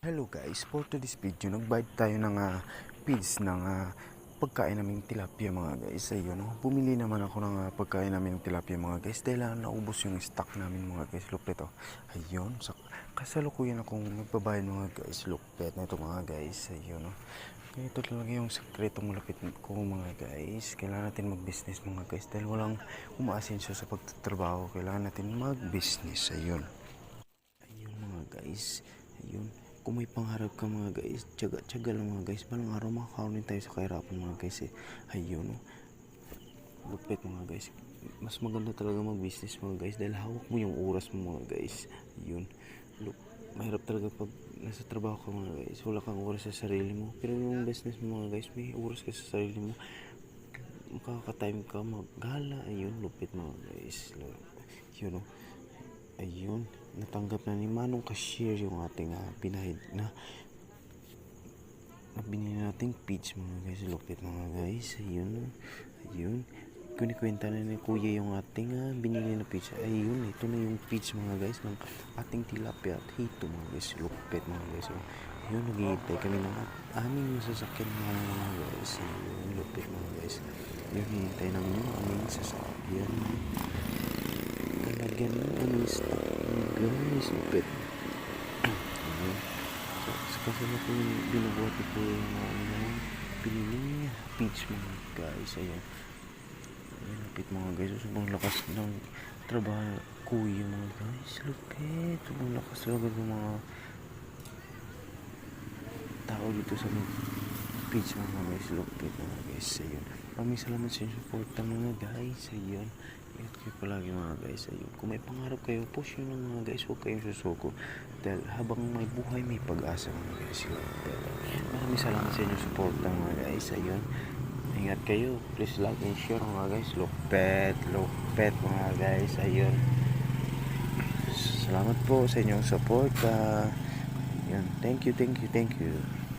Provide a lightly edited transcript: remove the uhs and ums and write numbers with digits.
Hello guys, for today's video, nag-bite tayo ng feeds ng pagkain naming tilapia mga guys. Ayun, bumili naman ako ng pagkain namin ng tilapia mga guys dahil naubos yung stock namin mga guys. Look ito. Ayun, kasalukuyan akong nagbabayad mga guys. Look na ito mga guys. Ayun, ito talaga yung sekretong malapit ko mga guys. Kailangan natin mag-business mga guys dahil walang umaasenso sa pagtatrabaho. Kailangan natin mag-business. Ayun. Ayun mga guys. Ayun. Kung may pangarap ka mga guys, tiyaga lang mga guys. Balang araw makakaunin tayo sa kahirapan mga guys eh. Ayun. Lupit mga guys. Mas maganda talaga mag-business mga guys dahil hawak mo yung oras mo mga guys. Ayun. Look, mahirap talaga pag nasa trabaho ka mga guys. Wala kang oras sa sarili mo. Pero yung business mo mga guys, may oras ka sa sarili mo. Makaka-time ka maggala. Ayun, lupit mga guys. Yun ayun, natanggap na ni Manong Cashier yung ating binahid na binili nating peach mga guys. Lupit mga guys. Ayun, kunikwenta na ni Kuya yung ating binili na peach. Ayun, ito na yung peach mga guys ng ating tilapia at hito mga guys. Lupit mga guys. Ayun, naghihintay kami ng aming masasakyan mga guys. Ayun, lupit mga guys. Ayun, hinihintay namin yung aming sasakyan. Lagyan ng aming stock guys, lupit. So kasi na po yung binubuhat ko yung pinili peach mga guys. Ayun, lupit mga guys. Sobrang lakas ng trabaho kuya mga guys. Lupit, sobrang lakas talaga ng mga tao dito sa peach mga guys. Lupit mga guys. Ayun, maraming salamat sa inyong support mga guys. Ayun, ingat kayo palagi mga guys. Ayun, kung may pangarap kayo, push yun mga guys. Huwag kayong susuko dahil habang may buhay may pag-asa mga guys. Maraming salamat sa inyong support mga guys. Ayun, ingat kayo, please like and share mga guys. Lupet mga guys. Ayun, salamat po sa inyong support. Ayun, thank you.